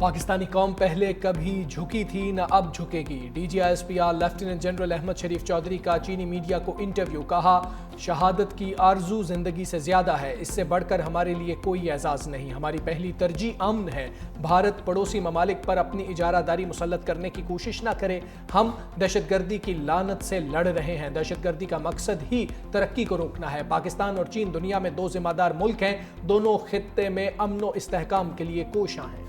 پاکستانی قوم پہلے کبھی جھکی تھی نہ اب جھکے گی۔ DGISPR لیفٹیننٹ جنرل احمد شریف چودھری کا چینی میڈیا کو انٹرویو۔ کہا، شہادت کی آرزو زندگی سے زیادہ ہے، اس سے بڑھ کر ہمارے لیے کوئی اعزاز نہیں، ہماری پہلی ترجیح امن ہے۔ بھارت پڑوسی ممالک پر اپنی اجارہ داری مسلط کرنے کی کوشش نہ کرے، ہم دہشت گردی کی لعنت سے لڑ رہے ہیں، دہشت گردی کا مقصد ہی ترقی کو روکنا ہے۔ پاکستان اور چین دنیا میں دو ذمہ دار ملک ہیں، دونوں خطے میں امن و استحکام کے لیے کوشاں ہیں۔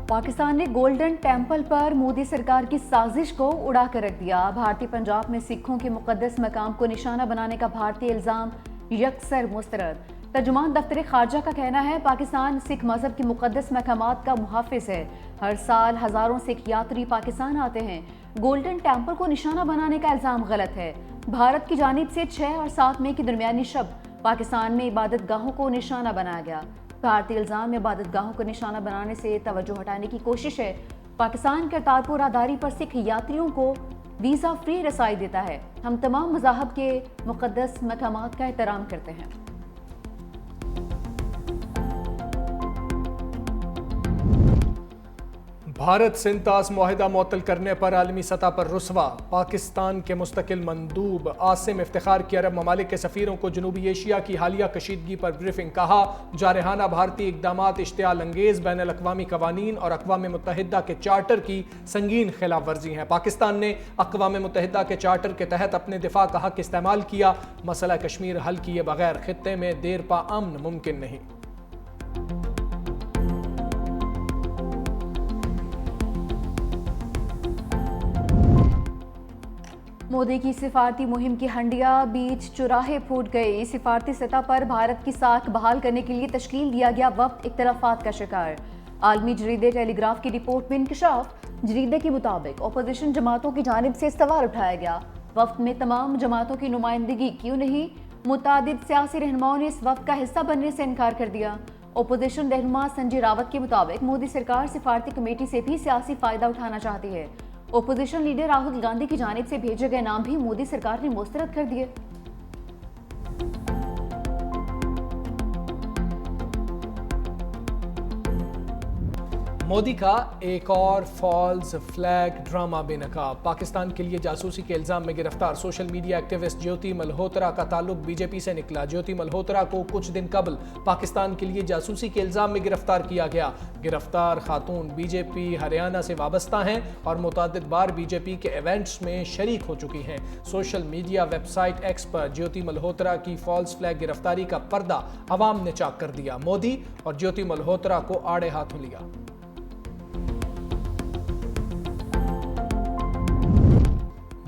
پاکستان نے گولڈن ٹیمپل پر مودی سرکار کی سازش کو اڑا کر رکھ دیا۔ بھارتی پنجاب میں سکھوں کے مقدس مقام کو نشانہ بنانے کا بھارتی الزام یکسر مسترد۔ ترجمان دفتر خارجہ کا کہنا ہے، پاکستان سکھ مذہب کے مقدس مقامات کا محافظ ہے، ہر سال ہزاروں سکھ یاتری پاکستان آتے ہیں۔ گولڈن ٹیمپل کو نشانہ بنانے کا الزام غلط ہے۔ بھارت کی جانب سے 6 اور 7 مئی کی درمیانی شب پاکستان میں عبادت گاہوں کو نشانہ بنایا گیا۔ بھارتی الزام میں عبادت گاہوں کو نشانہ بنانے سے توجہ ہٹانے کی کوشش ہے۔ پاکستان کرتارپور راہداری پر سکھ یاتریوں کو ویزا فری رسائی دیتا ہے۔ ہم تمام مذاہب کے مقدس مقامات کا احترام کرتے ہیں۔ بھارت سنتاس معاہدہ معطل کرنے پر عالمی سطح پر رسوا۔ پاکستان کے مستقل مندوب عاصم افتخار کی عرب ممالک کے سفیروں کو جنوبی ایشیا کی حالیہ کشیدگی پر بریفنگ۔ کہا، جارحانہ بھارتی اقدامات اشتعال انگیز، بین الاقوامی قوانین اور اقوام متحدہ کے چارٹر کی سنگین خلاف ورزی ہیں۔ پاکستان نے اقوام متحدہ کے چارٹر کے تحت اپنے دفاع کا حق استعمال کیا، مسئلہ کشمیر حل کیے بغیر خطے میں دیر پا امن ممکن نہیں۔ مودی کی سفارتی مہم کی ہنڈیا بیچ چوراہے پھوٹ گئی۔ سفارتی سطح پر بھارت کی ساکھ بحال کرنے کے لیے تشکیل دیا گیا وفد اختلافات کا شکار۔ عالمی جریدے ٹیلی گراف کی رپورٹ میں انکشاف۔ جریدے کے مطابق اپوزیشن جماعتوں کی جانب سے سوال اٹھایا گیا، وفد میں تمام جماعتوں کی نمائندگی کیوں نہیں؟ متعدد سیاسی رہنماؤں نے اس وفد کا حصہ بننے سے انکار کر دیا۔ اپوزیشن رہنما سنجے راوت کے مطابق مودی سرکار سفارتی کمیٹی سے بھی سیاسی فائدہ اٹھانا چاہتی ہے۔ اپوزیشن لیڈر راہل گاندھی کی جانب سے بھیجے گئے نام بھی مودی سرکار نے مسترد کر دیے۔ مودی کا ایک اور فالز فلیگ ڈرامہ بے نقاب۔ پاکستان کے لیے جاسوسی کے الزام میں گرفتار سوشل میڈیا ایکٹیوسٹ جیوتی ملہوترا کا تعلق بی جے پی سے نکلا۔ جیوتی ملہوترا کو کچھ دن قبل پاکستان کے لیے جاسوسی کے الزام میں گرفتار کیا گیا۔ گرفتار خاتون بی جے پی ہریانہ سے وابستہ ہیں اور متعدد بار بی جے پی کے ایونٹس میں شریک ہو چکی ہیں۔ Social media website X پر جیوتی ملہوترا کی فالز فلیگ گرفتاری کا پردہ عوام نے چاک کر دیا۔ مودی اور جیوتی ملہوترا کو آڑے ہاتھوں لیا۔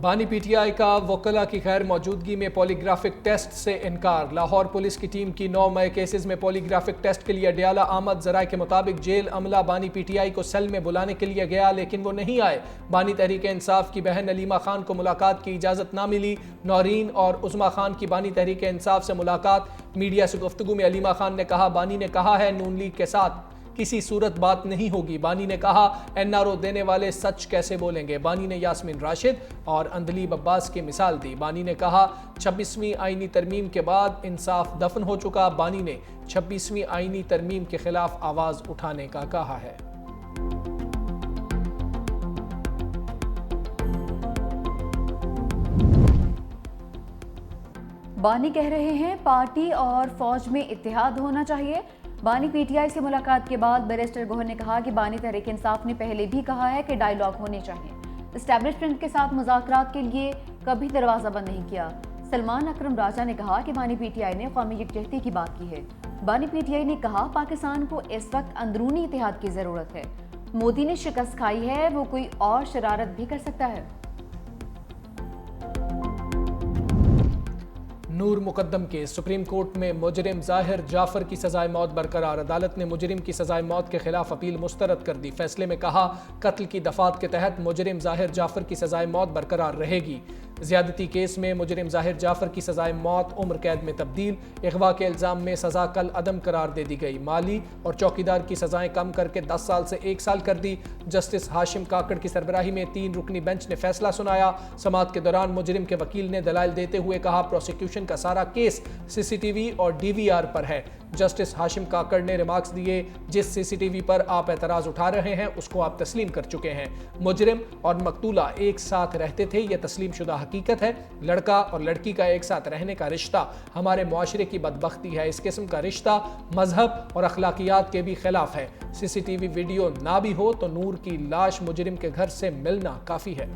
بانی پی ٹی آئی کا وکلاء کی غیر موجودگی میں پولی گرافک ٹیسٹ سے انکار۔ لاہور پولیس کی ٹیم کی 9 مئی کیسز میں پولی گرافک ٹیسٹ کے لیے ڈیالہ آمد۔ ذرائع کے مطابق جیل عملہ بانی پی ٹی آئی کو سیل میں بلانے کے لیے گیا لیکن وہ نہیں آئے۔ بانی تحریک انصاف کی بہن علیمہ خان کو ملاقات کی اجازت نہ ملی۔ نورین اور عظمیٰ خان کی بانی تحریک انصاف سے ملاقات۔ میڈیا سے گفتگو میں علیمہ خان نے کہا، بانی نے کہا ہے نون لیگ کے ساتھ کسی صورت بات نہیں ہوگی۔ بانی نے کہا، این آر او دینے والے سچ کیسے بولیں گے؟ بانی نے یاسمین راشد اور اندلیب عباس کی مثال دی۔ بانی نے کہا، 26ویں آئینی ترمیم کے بعد انصاف دفن ہو چکا۔ بانی نے 26ویں آئینی ترمیم کے خلاف آواز اٹھانے کا کہا ہے۔ بانی کہہ رہے ہیں پارٹی اور فوج میں اتحاد ہونا چاہیے۔ بانی پی ٹی آئی سے ملاقات کے بعد بیرسٹر گوہر نے کہا کہ بانی تحریک انصاف نے پہلے بھی کہا ہے کہ ڈائیلاگ ہونے چاہیے، اسٹیبلشمنٹ کے ساتھ مذاکرات کے لیے کبھی دروازہ بند نہیں کیا۔ سلمان اکرم راجہ نے کہا کہ بانی پی ٹی آئی نے قومی یکجہتی کی بات کی ہے۔ بانی پی ٹی آئی نے کہا، پاکستان کو اس وقت اندرونی اتحاد کی ضرورت ہے۔ مودی نے شکست کھائی ہے، وہ کوئی اور شرارت بھی کر سکتا ہے۔ نور مقدم کے سپریم کورٹ میں مجرم ظاہر جعفر کی سزائے موت برقرار۔ عدالت نے مجرم کی سزائے موت کے خلاف اپیل مسترد کر دی۔ فیصلے میں کہا، قتل کی دفعات کے تحت مجرم ظاہر جعفر کی سزائے موت برقرار رہے گی۔ زیادتی کیس میں مجرم ظاہر جعفر کی سزائے موت عمر قید میں تبدیل، اغوا کے الزام میں سزا کل عدم قرار دے دی گئی، مالی اور چوکیدار کی سزائیں کم کر کے 10 سال سے 1 سال کر دی۔ جسٹس ہاشم کاکڑ کی سربراہی میں 3 رکنی بینچ نے فیصلہ سنایا۔ سماعت کے دوران مجرم کے وکیل نے دلائل دیتے ہوئے کہا پروسیکیوشن کا سارا کیس CCTV اور DVR پر ہے۔ جسٹس ہاشم کاکڑ نے ریمارکس دیے، جس CCTV پر آپ اعتراض اٹھا رہے ہیں اس کو آپ تسلیم کر چکے ہیں۔ مجرم اور مقتولہ ایک ساتھ رہتے تھے، یہ تسلیم شدہ حقیقت ہے۔ لڑکا اور لڑکی کا ایک ساتھ رہنے کا رشتہ ہمارے معاشرے کی بدبختی ہے۔ اس قسم کا رشتہ مذہب اور اخلاقیات کے بھی خلاف ہے۔ CCTV ویڈیو نہ بھی ہو تو نور کی لاش مجرم کے گھر سے ملنا کافی ہے۔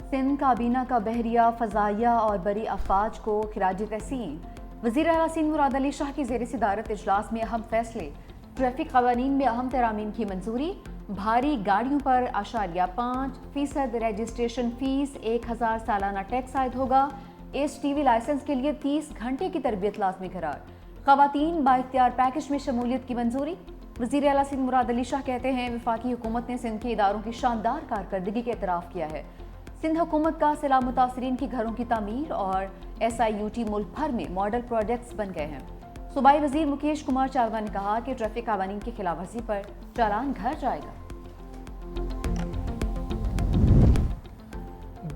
سندھ کابینہ کا بحریہ، فضائیہ اور بری افواج کو خراج تحسین۔ وزیر اعلیٰ سندھ مراد علی شاہ کی زیر صدارت اجلاس میں اہم فیصلے۔ ٹریفک قوانین میں اہم ترامیم کی منظوری۔ بھاری گاڑیوں پر 5% رجسٹریشن فیس، 1000 سالانہ ٹیکس عائد ہوگا۔ STV لائسنس کے لیے 30 گھنٹے کی تربیت لازمی قرار۔ خواتین بااختیار پیکج میں شمولیت کی منظوری۔ وزیر اعلیٰ سندھ مراد علی شاہ کہتے ہیں وفاقی حکومت نے سندھ کے اداروں کی شاندار کارکردگی کا اعتراف کیا ہے۔ سندھ حکومت کا سیلاب متاثرین کی گھروں کی تعمیر اور SIUT ملک بھر میں ماڈل پروجیکٹس بن گئے ہیں۔ صوبائی وزیر مکیش کمار چاولہ نے کہا کہ ٹریفک قوانین کی خلاف ورزی پر چالان گھر جائے گا۔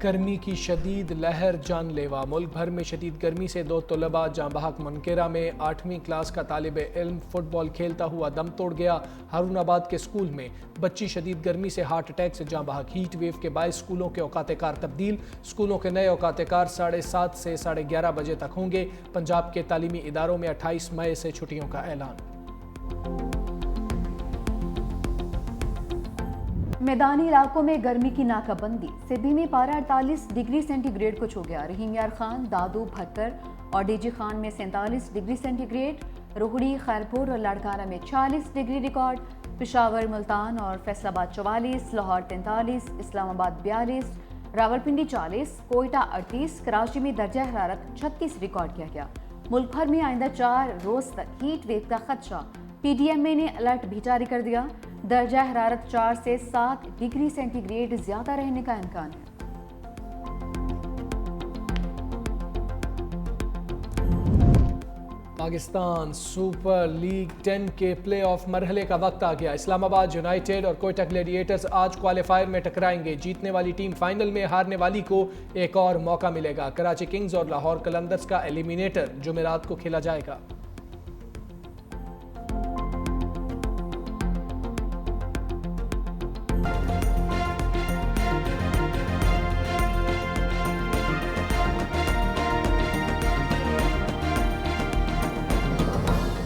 گرمی کی شدید لہر جان لیوا، ملک بھر میں شدید گرمی سے 2 طلباء جاں بحق۔ منکیرہ میں 8ویں کلاس کا طالب علم فٹ بال کھیلتا ہوا دم توڑ گیا۔ ہارون آباد کے سکول میں بچی شدید گرمی سے ہارٹ اٹیک سے جاں بحق۔ ہیٹ ویو کے باعث سکولوں کے اوقات کار تبدیل، سکولوں کے نئے اوقات کار 7:30 سے 11:30 بجے تک ہوں گے۔ پنجاب کے تعلیمی اداروں میں 28 مئی سے چھٹیوں کا اعلان۔ میدانی علاقوں میں گرمی کی ناکہ بندی، سدھی میں پارہ 48 ڈگری سینٹی گریڈ کو چھو گیا۔ رحیم یار خان، دادو، بھکر اور DG خان میں 47 degree centigrade, Rohri, Khairpur اور لاڑکانہ میں 46 ڈگری ریکارڈ، پشاور، ملتان اور فیصل آباد 44، لاہور 43، اسلام آباد 42، راولپنڈی 40، کوئٹہ 38، کراچی میں درجہ حرارت 36 ریکارڈ کیا گیا۔ ملک بھر میں آئندہ 4 روز تک ہیٹ ویو کا خدشہ، PDMA نے الرٹ بھی جاری کر دیا۔ درجہ حرارت 4 سے 7 ڈگری سینٹی گریڈ زیادہ رہنے کا امکان ہے۔ پاکستان سپر لیگ 10 کے پلے آف مرحلے کا وقت آ گیا۔ اسلام آباد یونائیٹڈ اور کوئٹہ گلیڈیٹرز آج کوالیفائر میں ٹکرائیں گے۔ جیتنے والی ٹیم فائنل میں، ہارنے والی کو ایک اور موقع ملے گا۔ کراچی کنگز اور لاہور قلندرز کا ایلیمینیٹر جمعرات کو کھیلا جائے گا۔